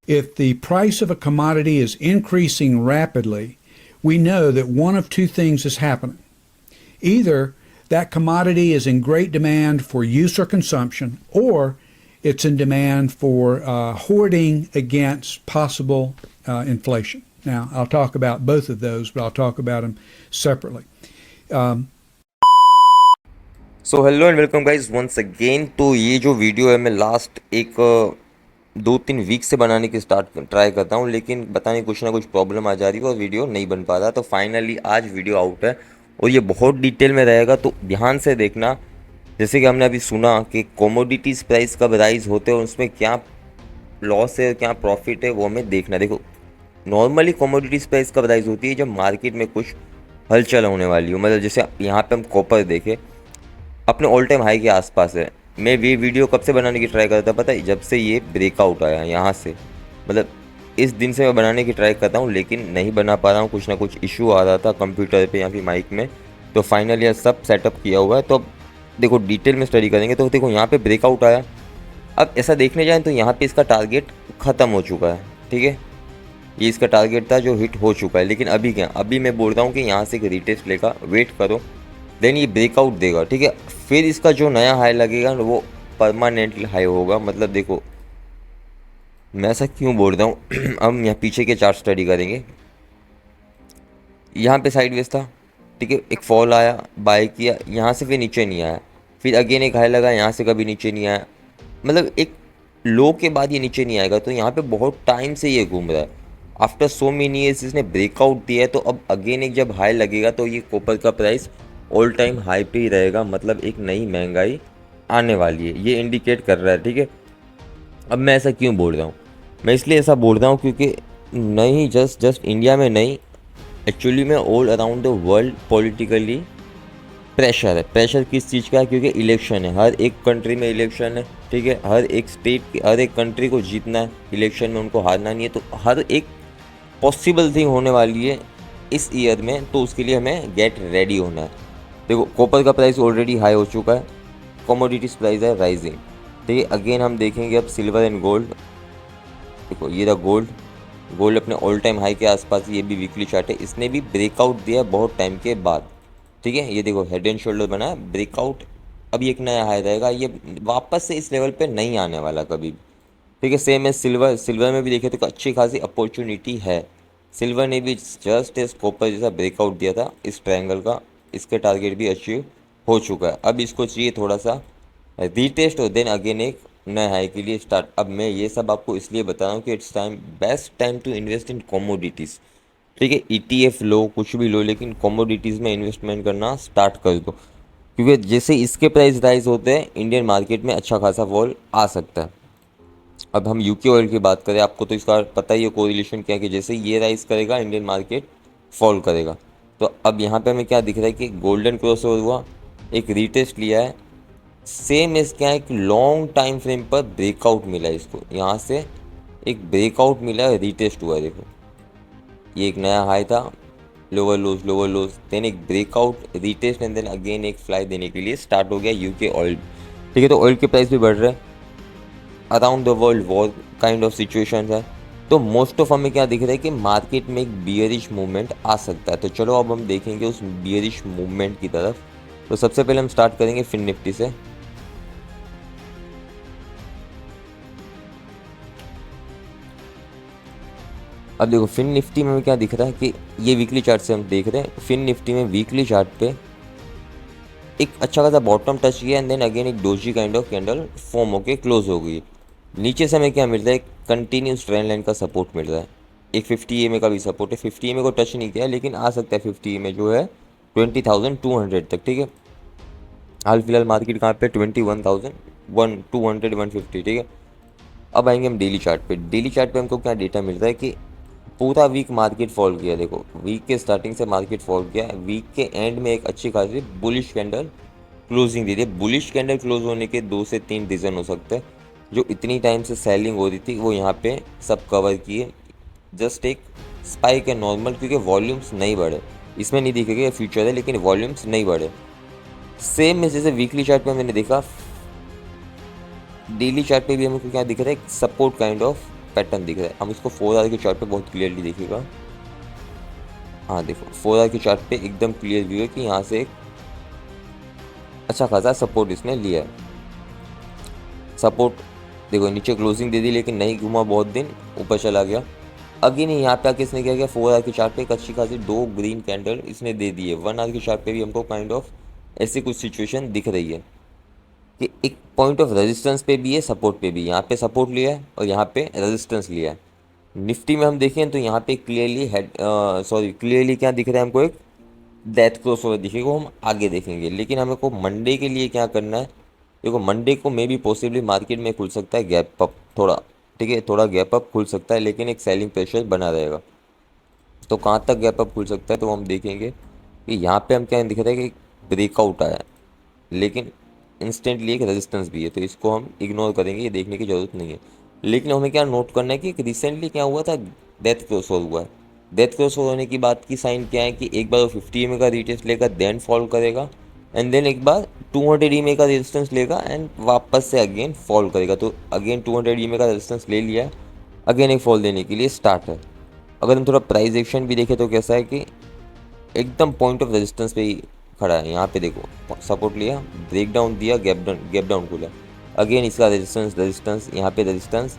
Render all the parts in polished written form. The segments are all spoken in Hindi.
If the price of a commodity is increasing rapidly, we know that one of two things is happening. Either that commodity is in great demand for use or consumption, or it's in demand for hoarding against possible inflation. Now, I'll talk about both of those, but I'll talk about them separately. So hello and welcome guys once again. तो ये जो वीडियो है मैं लास्ट एक 2-3 वीक से बनाने की ट्राई करता हूँ, लेकिन बताने कुछ ना कुछ प्रॉब्लम आ जा रही है और वीडियो नहीं बन पा रहा। तो फाइनली आज वीडियो आउट है और ये बहुत डिटेल में रहेगा, तो ध्यान से देखना। जैसे कि हमने अभी सुना कि कमोडिटीज़ प्राइस कब राइज होते हैं और उसमें क्या लॉस है क्या प्रॉफिट है वो हमें देखना। देखो, नॉर्मली कमोडिटीज़ प्राइस कब राइज होती है जब मार्केट में कुछ हलचल होने वाली हो। मतलब जैसे यहाँ पे हम कॉपर देखें, अपने ऑल टाइम हाई के आसपास है। मैं ये वीडियो कब से बनाने की ट्राई करता पता है, जब से ये ब्रेकआउट आया यहाँ से। मतलब इस दिन से मैं बनाने की ट्राई करता हूँ, लेकिन नहीं बना पा रहा हूँ, कुछ ना कुछ इशू आ रहा था कंप्यूटर पे या फिर माइक में। तो फाइनली यह सब सेटअप किया हुआ है। तो अब देखो डिटेल में स्टडी करेंगे। तो देखो यहाँ पे ब्रेकआउट आया। अब ऐसा देखने जाए तो यहाँ पे इसका टारगेट ख़त्म हो चुका है, ठीक है। ये इसका टारगेट था जो हिट हो चुका है, लेकिन अभी क्या, अभी मैं बोल रहा हूँ कि यहाँ से एक रीटेस्ट लेगा, वेट करो, देन ये ब्रेकआउट देगा, ठीक है। फिर इसका जो नया हाई लगेगा वो परमानेंट हाई होगा। मतलब देखो मैं ऐसा क्यों बोल रहा हूँ हम यहाँ पीछे के चार्ट स्टडी करेंगे। यहाँ पे साइडवेज था, ठीक है, एक फॉल आया, बाय किया, यहाँ से फिर नीचे नहीं आया, फिर अगेन एक हाई लगा, यहाँ से कभी नीचे नहीं आया। मतलब एक लो के बाद ये नीचे नहीं आएगा। तो यहाँ पे बहुत टाइम से ये घूम रहा है। आफ्टर सो मेनी ईयर्स इसने ब्रेकआउट दिया है। तो अब अगेन एक जब हाई लगेगा तो ये कॉपर का प्राइस ऑल टाइम हाई पे ही रहेगा। मतलब एक नई महंगाई आने वाली है, ये इंडिकेट कर रहा है, ठीक है। अब मैं ऐसा क्यों बोल रहा हूँ, मैं इसलिए ऐसा बोल रहा हूँ क्योंकि नहीं जस्ट इंडिया में नहीं, एक्चुअली में all around the world politically pressure है। प्रेशर किस चीज़ का है, क्योंकि इलेक्शन है, हर एक कंट्री में इलेक्शन है, ठीक है। हर एक स्टेट की, हर एक कंट्री को जीतना है इलेक्शन में, उनको हारना नहीं है। तो हर एक पॉसिबल थिंग होने वाली है इस ईयर में, तो उसके लिए हमें गेट रेडी होना है। देखो कॉपर का प्राइस ऑलरेडी हाई हो चुका है, कमोडिटीज प्राइस है राइजिंग, ठीक है। अगेन हम देखेंगे अब सिल्वर एंड गोल्ड। देखो ये रहा गोल्ड, गोल्ड अपने ऑल टाइम हाई के आसपास, ये भी वीकली चार्ट है, इसने भी ब्रेकआउट दिया बहुत टाइम के बाद, ठीक है। ये देखो हेड एंड शोल्डर बना है, ब्रेकआउट, अभी एक नया हाई रहेगा, ये वापस से इस लेवल पे नहीं आने वाला कभी भी, ठीक है। सेम है सिल्वर, सिल्वर में भी देखे तो अच्छी खासी अपॉर्चुनिटी है। सिल्वर ने भी जस्ट इस कॉपर जैसा ब्रेकआउट दिया था इस ट्रायंगल का, इसके टारगेट भी अचीव हो चुका है। अब इसको चाहिए थोड़ा सा रीटेस्ट और देन अगेन एक नए हाई के लिए स्टार्ट। अब मैं ये सब आपको इसलिए बता रहा हूँ कि it's time, best time to invest in commodities, ठीक है। ईटीएफ लो, कुछ भी लो, लेकिन कमोडिटीज़ में इन्वेस्टमेंट करना स्टार्ट कर दो, क्योंकि जैसे इसके प्राइस राइज होते हैं इंडियन मार्केट में अच्छा खासा फॉल आ सकता है। अब हम यूके ऑयल की बात करें, आपको तो इसका पता ही है कोरिलेशन क्या है, कि जैसे ये राइज करेगा इंडियन मार्केट फॉल करेगा। तो अब यहाँ पे हमें क्या दिख रहा है कि गोल्डन क्रॉसओवर हुआ, एक रीटेस्ट लिया है, सेम इसका एक लॉन्ग टाइम फ्रेम पर ब्रेकआउट मिला है इसको, यहाँ से एक ब्रेकआउट मिला है, रीटेस्ट हुआ है। देखो ये एक नया हाई था, लोअर लोज, देन एक breakout, retest and then again एक फ्लाई देने के लिए स्टार्ट हो गया यूके ऑयल, ठीक है। तो ऑयल के प्राइस भी बढ़ रहे हैं, around the world war kind of situation है। तो मोस्ट ऑफ हमें क्या दिख रहा है कि मार्केट में एक बियरिश मूवमेंट आ सकता है। तो चलो अब हम देखेंगे उस बियरिश मूवमेंट की तरफ। तो सबसे पहले हम स्टार्ट करेंगे फिन निफ्टी से। अब देखो फिन निफ्टी में क्या दिख रहा है कि ये वीकली चार्ट से हम देख रहे हैं, फिन निफ्टी में वीकली चार्ट पे एक अच्छा खासा बॉटम टच किया एंड देन अगेन एक doji kind of candle form होके क्लोज हो गई। नीचे से हमें क्या मिल रहा है, एक कंटिन्यूस ट्रेंड लाइन का सपोर्ट मिल रहा है, एक 50 EMA का भी सपोर्ट है। 50 EMA को टच नहीं किया लेकिन आ सकता है 50 EMA जो है 20,200 तक, ठीक है। हाल फिलहाल मार्केट कहाँ पे, 21,200 150, ठीक है। अब आएंगे हम डेली चार्ट पे। डेली चार्ट पे हमको क्या डेटा मिल रहा है कि पूरा वीक मार्केट फॉल किया। देखो वीक के स्टार्टिंग से मार्केट फॉल किया, वीक के एंड में एक अच्छी खासी बुलिश कैंडल क्लोजिंग दी थी। बुलिश कैंडल क्लोज होने के 2 से 3 रीज़न हो सकते हैं। जो इतनी टाइम से सेलिंग हो रही थी वो यहाँ पे सब कवर किए, जस्ट एक स्पाइक है नॉर्मल, क्योंकि वॉल्यूम्स नहीं बढ़े, इसमें नहीं दिखेगा फ्यूचर है लेकिन वॉल्यूम्स नहीं बढ़े। सेम में जैसे वीकली चार्ट में मैंने देखा, डेली चार्ट पे भी हमको क्या दिख रहा है, एक सपोर्ट काइंड ऑफ पैटर्न दिख रहा है। हम इसको 4 आवर के चार्ट पे बहुत क्लियरली देखिएगा। हाँ देखो 4 आवर के चार्ट पे एकदम क्लियर व्यू है कि यहाँ से एक अच्छा खासा सपोर्ट इसने लिया है। सपोर्ट देखो नीचे क्लोजिंग दे दी लेकिन नहीं घूमा, बहुत दिन ऊपर चला गया। अगेन यहाँ पे आके इसने क्या किया, 4 आवर के चार्ट पे एक अच्छी खासी 2 ग्रीन कैंडल इसने दे दी है। 1 आवर के चार्ट पे भी हमको काइंड ऑफ ऐसी कुछ सिचुएशन दिख रही है कि एक पॉइंट ऑफ रेजिस्टेंस पे भी है, सपोर्ट पे भी। यहाँ पे सपोर्ट लिया है और यहाँ पे रेजिस्टेंस लिया है। निफ्टी में हम देखें तो यहाँ पे क्लियरली क्या दिख रहा है हमको, एक डेथ क्रॉस ओवर दिखेगा, वो हम आगे देखेंगे। लेकिन हमें को मंडे के लिए क्या करना है, देखो मंडे को मे बी पॉसिबली मार्केट में खुल सकता है गैप अप थोड़ा, ठीक है, थोड़ा गैप अप खुल सकता है लेकिन एक सेलिंग प्रेशर बना रहेगा। तो कहाँ तक गैप अप खुल सकता है तो हम देखेंगे कि यहाँ पे हम क्या दिख रहा है कि ब्रेकआउट आया है लेकिन इंस्टेंटली एक रेजिस्टेंस भी है, तो इसको हम इग्नोर करेंगे, ये देखने की ज़रूरत नहीं है। लेकिन हमें क्या नोट करना है कि रिसेंटली क्या हुआ था, डेथ क्रॉस ओवर हुआ है। डेथ क्रॉस ओवर होने की बात की साइन क्या है कि एक बार वो 50 EMA का रिटेस्ट लेगा, देन फॉल करेगा, एंड देन एक बार 200 EMA का रेजिस्टेंस लेगा एंड वापस से अगेन फॉल करेगा। तो अगेन 200 EMA का रेजिस्टेंस ले लिया है, अगेन एक फॉल देने के लिए स्टार्ट है। अगर हम थोड़ा प्राइस एक्शन भी देखें तो कैसा है कि एकदम पॉइंट ऑफ रेजिस्टेंस पे ही खड़ा है। यहाँ पे देखो सपोर्ट लिया, ब्रेक डाउन दिया, गैप डाउन खुला, अगेन इसका रेजिस्टेंस यहाँ पे रेजिस्टेंस।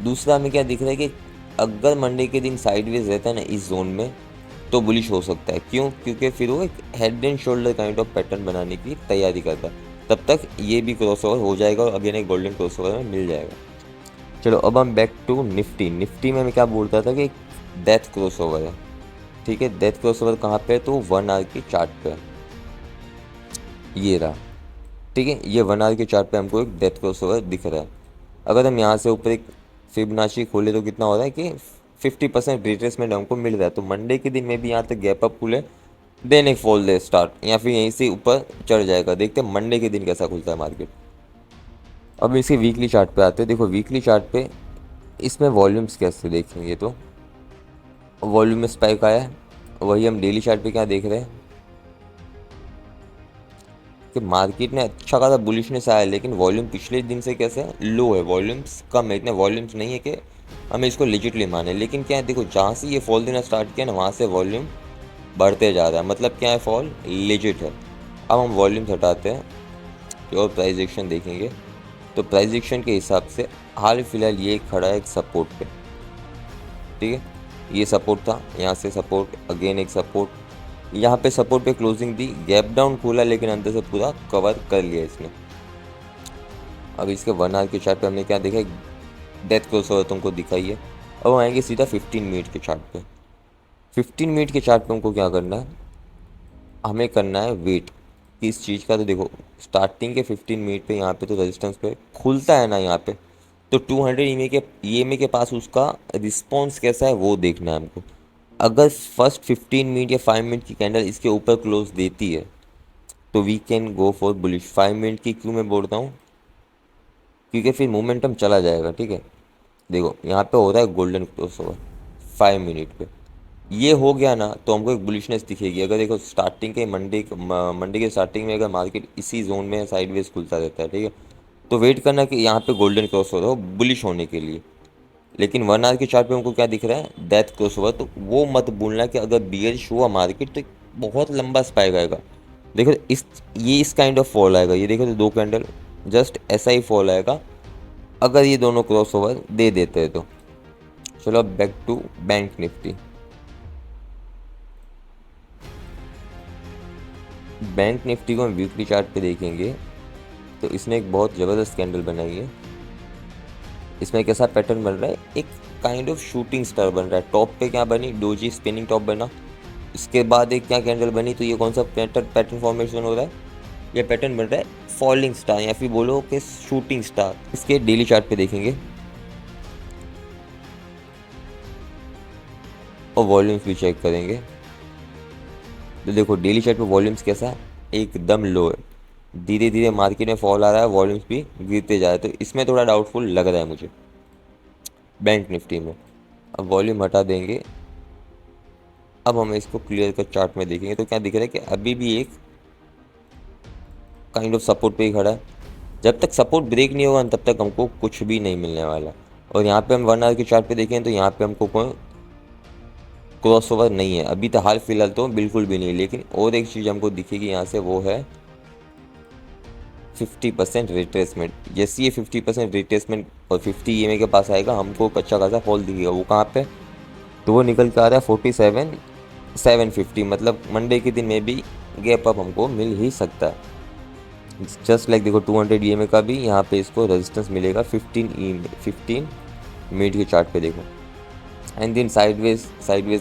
दूसरा हमें क्या दिख रहा है कि अगर मंडे के दिन साइडवेज रहता है ना इस जोन में तो बुलिश हो सकता है। क्यों? क्योंकि फिर वो एक head and shoulder kind of pattern बनाने की तैयारी करता है। तब तक ये भी क्रॉसओवर हो जाएगा और अगेन एक गोल्डन क्रॉसओवर में मिल जाएगा। चलो अब हम बैक टू निफ्टी। निफ्टी में मैं क्या बोलता था कि डेथ क्रॉसओवर है, ठीक है। डेथ क्रॉसओवर कहाँ पे है तो 1 आवर के चार्ट पे है, ये रहा, ठीक है। ये 1 आवर के चार्ट पे हमको एक डेथ क्रॉसओवर दिख रहा है। अगर हम यहाँ से ऊपर एक फिबोनाची खोले तो कितना हो रहा है कि 50% रिट्रेसमेंट हमको मिल रहा है। तो मंडे के दिन में भी यहाँ तक गैप अप खुले, देन एक फॉल दे स्टार्ट, या फिर यहीं से ऊपर चढ़ जाएगा। देखते हैं मंडे के दिन कैसा खुलता है मार्केट। अब इसके वीकली चार्ट पे आते हैं। देखो वीकली चार्ट पे इसमें वॉल्यूम्स कैसे देखेंगे तो वॉल्यूम में स्पाइक आया है। वही हम डेली चार्ट पे क्या देख रहे हैं कि मार्केट में अच्छा खासा बुलिशनेस आया है लेकिन वॉल्यूम पिछले दिन से कैसे है, लो है, वॉल्यूम्स कम है। इतने वॉल्यूम्स नहीं है कि हमें इसको लिजिटली माने। लेकिन क्या है, देखो जहाँ से ये फॉल देना स्टार्ट किया ना वहाँ से वॉल्यूम बढ़ते जा रहा है, मतलब क्या है, फॉल लिजिट है। अब हम वॉल्यूम्स हटाते हैं और प्राइस एक्शन देखेंगे तो प्राइस एक्शन के हिसाब से हाल फिलहाल ये खड़ा है एक सपोर्ट पे, ठीक है। ये सपोर्ट था, यहाँ से सपोर्ट, अगेन एक सपोर्ट, यहाँ पे सपोर्ट पे क्लोजिंग दी, गैप डाउन खोला लेकिन अंदर से पूरा कवर कर लिया इसने। अब इसके 1 आवर के चार्ट पे हमने क्या देखा, डेथ क्रॉसओवर तुमको दिखाई है। अब हम आएंगे सीधा 15 मिनट के चार्ट पे। 15 मिनट के चार्ट पे हमको क्या करना है, हमें करना है वेट किस चीज़ का। तो देखो स्टार्टिंग के 15 मिनट पे यहाँ पे तो रेजिस्टेंस पे खुलता है ना यहाँ पे, तो 200 EMA के पास उसका रिस्पॉन्स कैसा है वो देखना है हमको। अगर फर्स्ट 15 मिनट या 5 मिनट की कैंडल इसके ऊपर क्लोज देती है तो we can go for bullish. 5 minute की क्यों मैं बोलता हूँ, क्योंकि फिर मोमेंटम चला जाएगा, ठीक है। देखो यहाँ पे हो रहा है गोल्डन क्रॉसओवर 5 मिनट पे, ये हो गया ना तो हमको एक बुलिशनेस दिखेगी। अगर देखो स्टार्टिंग के मंडे के स्टार्टिंग में अगर मार्केट इसी जोन में साइडवेज खुलता रहता है, ठीक है, तो वेट करना कि यहाँ पे गोल्डन क्रॉसओवर हो बुलिश होने के लिए। लेकिन 1 आवर के चार्ट पे हमको क्या दिख रहा है, डेथ क्रॉसओवर। तो वो मत भूलना कि अगर बियरिश हुआ मार्केट तो बहुत लंबा स्पाइक आएगा। देखो इस काइंड ऑफ फॉल आएगा, ये देखो तो 2 कैंडल जस्ट ऐसा ही फॉल आएगा अगर ये दोनों क्रॉसओवर दे देते हैं तो। चलो अब back to bank Nifty. Bank Nifty को हम वीकली चार्ट पे देखेंगे तो इसने एक बहुत ज़बरदस्त कैंडल बनाई है। इसमें कैसा पैटर्न बन रहा है, एक काइंड ऑफ शूटिंग स्टार बन रहा है। टॉप पे क्या बनी, डोजी स्पिनिंग टॉप बना, इसके बाद एक क्या कैंडल बनी, तो ये कौन सा पैटर्न फॉर्मेशन हो रहा है, ये पैटर्न बन रहा है फॉलिंग स्टार या फिर बोलो कि शूटिंग स्टार। इसके डेली चार्ट पे देखेंगे और वॉल्यूम्स भी चेक करेंगे तो देखो डेली चार्ट पे वॉल्यूम्स कैसा है, एकदम लो है। धीरे धीरे मार्केट में फॉल आ रहा है, वॉल्यूम्स भी गिरते जा रहे हैं। तो इसमें थोड़ा डाउटफुल लग रहा है मुझे बैंक निफ्टी में। अब वॉल्यूम हटा देंगे, अब हम इसको क्लियर कर चार्ट में देखेंगे तो क्या दिख रहा है कि अभी भी एक काइंड ऑफ सपोर्ट पे ही खड़ा है। जब तक सपोर्ट ब्रेक नहीं होगा तब तक हमको कुछ भी नहीं मिलने वाला। और यहाँ पे हम 1 आवर के चार्ट पे देखें तो यहाँ पे हमको कोई क्रॉसओवर नहीं है अभी तो, हाल फिलहाल तो बिल्कुल भी नहीं। लेकिन और एक चीज़ हमको दिखेगी यहाँ से, वो है 50% रिट्रेसमेंट। जैसे ये 50% रिट्रेसमेंट और 50 EMA के पास आएगा, हमको अच्छा खासा फॉल दिखेगा। वो कहाँ पे, तो वो निकल के आ रहा है 47,750, मतलब मंडे के दिन में भी गैप अप हमको मिल ही सकता है। जस्ट लाइक देखो 200 EMA का भी यहाँ पे इसको रेजिस्टेंस मिलेगा 15 मिनट के चार्ट पे देखो। एंड देन साइडवेज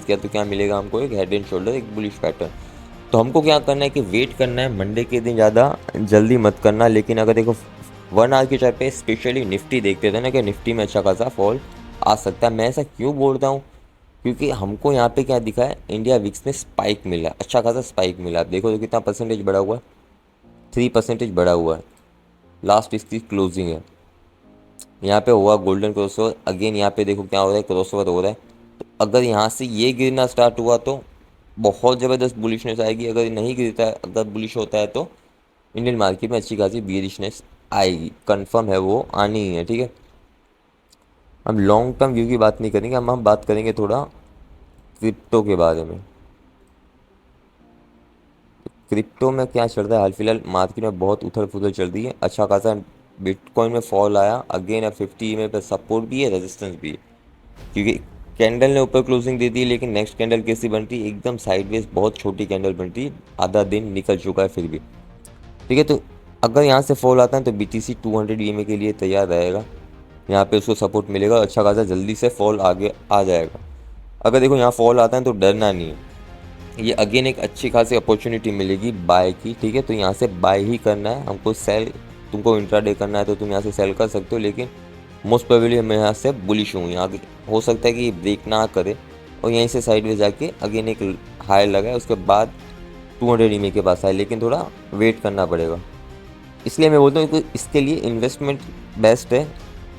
क्या, तो क्या मिलेगा हमको, एक हेड एंड शोल्डर, एक बुलिश पैटर्न। तो हमको क्या करना है कि वेट करना है, मंडे के दिन ज़्यादा जल्दी मत करना। लेकिन अगर देखो 1 आवर के चार्ट पे स्पेशली निफ्टी देखते थे ना, कि निफ्टी में अच्छा खासा फॉल आ सकता है। मैं ऐसा क्यों बोलता हूँ, क्योंकि हमको यहाँ पे क्या दिखा है, इंडिया विक्स में स्पाइक मिला, अच्छा खासा स्पाइक मिला। आप देखो तो कितना परसेंटेज बढ़ा हुआ है, 3% बढ़ा हुआ है। लास्ट इसकी क्लोजिंग है, यहाँ पे हुआ गोल्डन क्रॉसओवर। अगेन यहाँ पे देखो क्या हो रहा है, क्रॉसओवर हो रहा है। तो अगर यहाँ से ये गिरना स्टार्ट हुआ तो बहुत ज़बरदस्त बुलिशनेस आएगी। अगर नहीं गिरता है, अगर बुलिश होता है, तो इंडियन मार्केट में अच्छी खासी बियरिशनेस आएगी, कंफर्म है, वो आनी ही है। ठीक है, हम लॉन्ग टर्म व्यू की बात नहीं करेंगे, हम बात करेंगे थोड़ा क्रिप्टो के बारे में। क्रिप्टो में क्या चल रहा है, हाल फिलहाल मार्केट में बहुत उथल पुथल चल रही है। अच्छा खासा बिटकॉइन में फॉल आया अगेन, अब 50 EMA पे सपोर्ट भी है, रेजिस्टेंस भी है। क्योंकि कैंडल ने ऊपर क्लोजिंग दे दी, लेकिन नेक्स्ट कैंडल कैसी बनती है, एकदम साइडवेज बहुत छोटी कैंडल बनती है। आधा दिन निकल चुका है फिर भी। ठीक है, तो अगर यहाँ से फॉल आता है तो BTC 200 EMA के लिए तैयार रहेगा। यहाँ पे उसको सपोर्ट मिलेगा, अच्छा खासा जल्दी से फॉल आगे आ जाएगा। अगर देखो यहाँ फॉल आता है तो डरना नहीं है, ये अगेन एक अच्छी खासी अपॉर्चुनिटी मिलेगी बाय की। ठीक है, तो यहाँ से बाय ही करना है हमको। सेल तुमको इंट्राडे करना है तो तुम यहाँ से सेल कर सकते हो, लेकिन मोस्ट प्रोबेबली मैं यहाँ से बुलिश हूँ। यहाँ हो सकता है कि ब्रेक ना करे और यहीं से साइडवेज जाके अगेन एक हाई लगाए, उसके बाद 200 EMA के पास आए, लेकिन थोड़ा वेट करना पड़ेगा। इसलिए मैं बोलता हूँ कि इसके लिए इन्वेस्टमेंट बेस्ट है,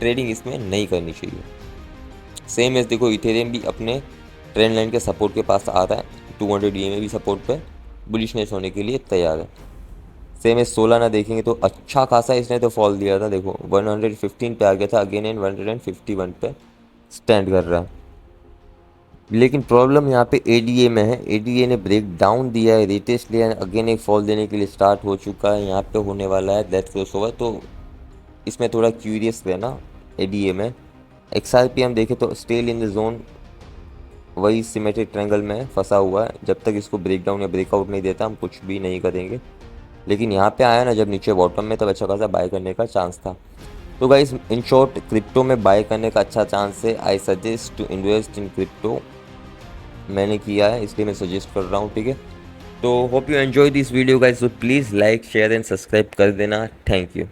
ट्रेडिंग इसमें नहीं करनी चाहिए। सेम एज देखो इथेरियम भी अपने ट्रेंड लाइन के सपोर्ट के पास आ रहा है, 200 EMA भी सपोर्ट पे बुलिशनेस होने के लिए तैयार है। सेम एज सोलाना देखेंगे तो अच्छा खासा इसने तो फॉल दिया था, देखो 115 पे आ गया था, अगेन इन 151 पे स्टैंड कर रहा है। लेकिन प्रॉब्लम यहाँ पे ADA में है, ADA ने ब्रेक डाउन दिया है, रिटेस्ट लिया है, अगेन एक फॉल देने के लिए स्टार्ट हो चुका है। यहाँ पे होने वाला है डेथ क्रॉसओवर, तो इसमें थोड़ा क्यूरियस रहना। ADA में XRP हम देखें तो स्टिल इन द जोन, वही सिमेट्रिक ट्रायंगल में फंसा हुआ है। जब तक इसको ब्रेकडाउन या ब्रेकआउट नहीं देता हम कुछ भी नहीं करेंगे। लेकिन यहाँ पे आया ना जब नीचे बॉटम में, तब अच्छा खासा बाय करने का चांस था। तो गाइस इन शॉर्ट क्रिप्टो में बाय करने का अच्छा चांस है। I suggest to invest in crypto, मैंने किया है इसलिए मैं सजेस्ट कर रहा हूँ। ठीक है, तो hope you enjoy this video guys, so please like share and subscribe कर देना। Thank you.